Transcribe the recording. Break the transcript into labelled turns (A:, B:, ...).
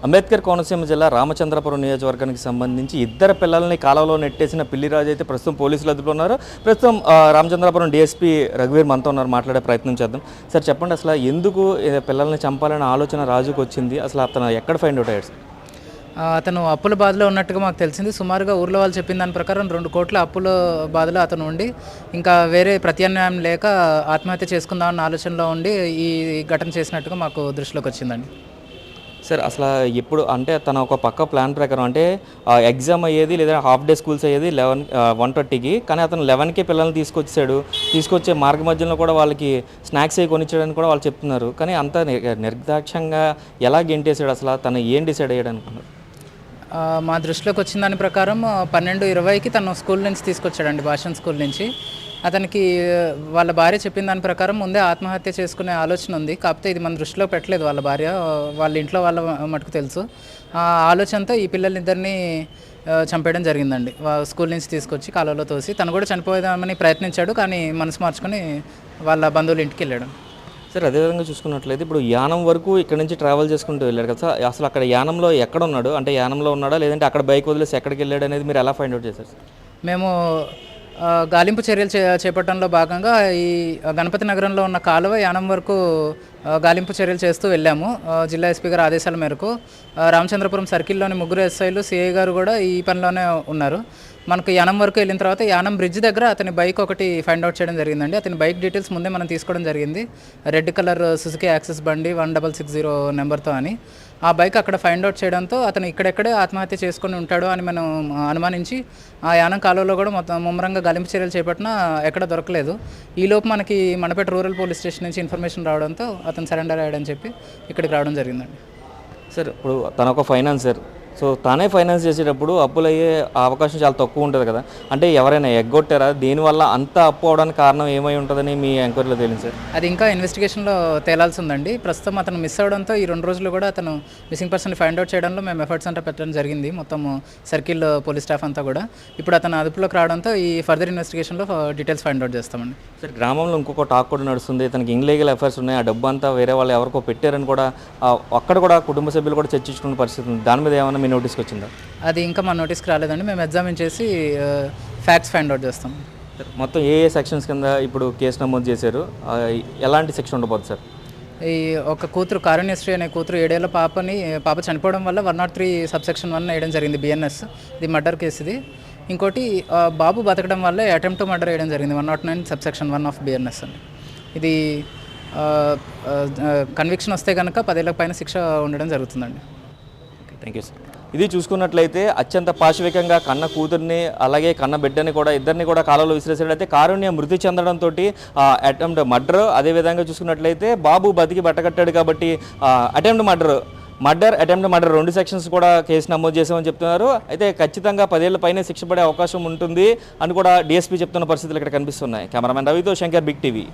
A: అంబేద్కర్ కోనసీమ జిల్లా రామచంద్రపురం నియోజకవర్గానికి సంబంధించి ఇద్దరు పిల్లల్ని కాలువలో నెట్టేసిన పిల్లిరాజు అయితే ప్రస్తుతం పోలీసులు అదుపులో ఉన్నారు. ప్రస్తుతం రామచంద్రపురం డీఎస్పీ రఘువీర్ మనతో ఉన్నారు. మాట్లాడే ప్రయత్నం చేద్దాం. సార్ చెప్పండి, అసలు ఎందుకు పిల్లల్ని చంపాలనే ఆలోచన రాజుకు వచ్చింది? అసలు అతను ఎక్కడ ఫైండ్ అవుట్ అయ్యాడు?
B: అతను అప్పుల బాధలో ఉన్నట్టుగా మాకు తెలిసింది. సుమారుగా ఊర్లో వాళ్ళు చెప్పిన దాని ప్రకారం 2 కోట్ల అప్పుల బాధలో అతను ఉండి ఇంకా వేరే ప్రత్యామ్నాయం లేక ఆత్మహత్య చేసుకుందామన్న ఆలోచనలో ఉండి ఈ ఘటన చేసినట్టుగా మాకు దృష్టిలోకి వచ్చిందండి.
A: సార్ అసలు ఎప్పుడు అంటే తన ఒక పక్క ప్లాన్ ప్రకారం అంటే ఎగ్జామ్ అయ్యేది లేదా హాఫ్ డే స్కూల్స్ అయ్యేది 1:30కి, కానీ అతను 11కే పిల్లల్ని తీసుకొచ్చే మార్గ మధ్యలో కూడా వాళ్ళకి స్నాక్స్ అవి కొనిచ్చాడని కూడా వాళ్ళు చెప్తున్నారు. కానీ అంత నిర్దాక్ష్యంగా ఎలా గెంటేసాడు? అసలు తను ఏం డిసైడ్ అయ్యాడు అనుకున్నారు?
B: మా దృష్టిలోకి వచ్చిన దాని ప్రకారం 12:20కి తను స్కూల్ నుంచి తీసుకొచ్చాడండి, భాషన్ స్కూల్ నుంచి. అతనికి వాళ్ళ భార్య చెప్పిన దాని ప్రకారం ముందే ఆత్మహత్య చేసుకునే ఆలోచన ఉంది. కాకపోతే ఇది మన దృష్టిలో పెట్టలేదు వాళ్ళ భార్య, వాళ్ళ ఇంట్లో వాళ్ళ మటుకు తెలుసు. ఆ ఆలోచనతో ఈ పిల్లలిద్దరినీ చంపేయడం జరిగిందండి. స్కూల్ నుంచి తీసుకొచ్చి కాలువలో తోసి తను కూడా చనిపోదామని ప్రయత్నించాడు, కానీ మనసు మార్చుకొని వాళ్ళ బంధువుల ఇంటికి వెళ్ళాడు.
A: సార్ అదేవిధంగా చూసుకున్నట్లయితే ఇప్పుడు యానం వరకు ఇక్కడ నుంచి ట్రావెల్ చేసుకుంటూ వెళ్ళాడు కదా సార్, అసలు అక్కడ యానంలో ఎక్కడ ఉన్నాడు? అంటే యానంలో ఉన్నాడా లేదంటే అక్కడ బైక్ వదిలేసి ఎక్కడికి వెళ్ళాడు అనేది మీరు ఎలా ఫైండ్ అవుట్ చేశారు సార్?
B: మేము గాలింపు చర్యలు చేపట్టడంలో భాగంగా ఈ గణపతి నగరంలో ఉన్న కాలువ యానం వరకు గాలింపు చర్యలు చేస్తూ వెళ్ళాము. జిల్లా ఎస్పీ గారి ఆదేశాల మేరకు రామచంద్రపురం సర్కిల్లోని 3 ఎస్ఐలు సిఐ గారు కూడా ఈ పనిలోనే ఉన్నారు. మనకు యానం వరకు వెళ్ళిన తర్వాత యానం బ్రిడ్జ్ దగ్గర అతని బైక్ ఒకటి ఫైండ్ అవుట్ చేయడం జరిగిందండి. అతని బైక్ డీటెయిల్స్ ముందే మనం తీసుకోవడం జరిగింది. రెడ్ కలర్ సుజుకి యాక్సెస్ బండి 1660 నెంబర్తో అని. ఆ బైక్ అక్కడ ఫైండ్ అవుట్ చేయడంతో అతను ఇక్కడెక్కడే ఆత్మహత్య చేసుకొని ఉంటాడు అని మనం అనుమానించి ఆ యానం కాలువలో కూడా మొత్తం ముమ్మరంగా గాలింపు చర్యలు చేపట్టినా ఎక్కడ దొరకలేదు. ఈలోపు మనకి మండపేట రూరల్ పోలీస్ స్టేషన్ నుంచి ఇన్ఫర్మేషన్ రావడంతో అతను సరెండర్ అయ్యాడని చెప్పి ఇక్కడికి రావడం జరిగిందండి.
A: సార్ ఇప్పుడు తన ఒక ఫైనాన్సర్, సో తానే ఫైనాన్స్ చేసేటప్పుడు అప్పులు అయ్యే అవకాశం చాలా తక్కువ ఉంటుంది కదా, అంటే ఎవరైనా ఎగ్గొట్టారా? దీనివల్ల అంత అప్పు అవడానికి కారణం ఏమై ఉంటుందని మీ ఎంక్వైరీలో తేలింది సార్?
B: అది ఇంకా ఇన్వెస్టిగేషన్లో తేలాల్సి ఉందండి. ప్రస్తుతం అతను మిస్ అవ్వడంతో ఈ 2 రోజులు కూడా అతను మిస్సింగ్ పర్సన్ ఫైండ్ అవుట్ చేయడంలో మేము ఎఫర్ట్స్ అంతా పెట్టడం జరిగింది, మొత్తం సర్కిల్ పోలీస్ స్టాఫ్ అంతా కూడా. ఇప్పుడు అతను అదుపులోకి రావడంతో ఈ ఫర్దర్ ఇన్వెస్టిగేషన్లో డీటెయిల్స్ ఫైండ్ అవుట్ చేస్తామండి.
A: సార్ గ్రామంలో ఇంకొక టాక్ కూడా నడుస్తుంది, తనకి ఇన్లీగల్ అఫైర్స్ ఉన్నాయి, ఆ డబ్బు అంతా వేరే వాళ్ళు ఎవరికో పెట్టారని కూడా అక్కడ కూడా కుటుంబ సభ్యులు కూడా చర్చించుకున్న పరిస్థితి ఉంది. దాని మీద ఏమైనా మీ నోటీస్కి వచ్చిందా?
B: అది ఇంకా మా నోటీస్కి రాలేదండి. మేము ఎగ్జామిన్ చేసి ఫ్యాక్ట్స్ ఫైండ్ అవుట్ చేస్తాం.
A: మొత్తం ఏ సెక్షన్స్ కింద ఇప్పుడు కేసు నమోదు చేశారు? ఎలాంటి సెక్షన్ ఉండబోతుంది సార్?
B: ఈ ఒక కూతురు కారుణ్యశ్రీ అనే కూతురు 7 ఏళ్ల పాప చనిపోవడం వల్ల 103 సబ్సెక్షన్ 1 వేయడం జరిగింది, బిఎన్ఎస్. ఇది మర్డర్ కేసు ఇది. ఇంకోటి బాబు బతకడం వల్ల అటెంప్ట్ మర్డర్ వేయడం జరిగింది, 109 సబ్సెక్షన్ 1 ఆఫ్ బిఎన్ఎస్ అండి. ఇది కన్విక్షన్ వస్తే కనుక 10 ఏళ్ల పైన శిక్ష ఉండడం జరుగుతుందండి.
A: Thank you sir. ఇది చూసుకున్నట్లయితే అత్యంత పాశవికంగా కన్న కూతుర్ని అలాగే కన్న బిడ్డని కూడా ఇద్దరిని కూడా కాలంలో విసిరేసినట్లయితే కారుణ్య మృతి చెందడంతో అటెంప్ట్ మర్డర్, అదేవిధంగా చూసుకున్నట్లయితే బాబు బతికి బట్టకట్టాడు కాబట్టి అటెంప్ట్ అటెంప్ట్ మర్డర్ 2 సెక్షన్స్ కూడా కేసు నమోదు చేసామని చెప్తున్నారు. అయితే ఖచ్చితంగా 10 ఏళ్ల పైన శిక్ష పడే అవకాశం ఉంటుంది అని కూడా డీఎస్పీ చెప్తున్న పరిస్థితులు ఇక్కడ కనిపిస్తున్నాయి. కెమెరామెన్ రవితో శంకర్, బిగ్ టీవీ.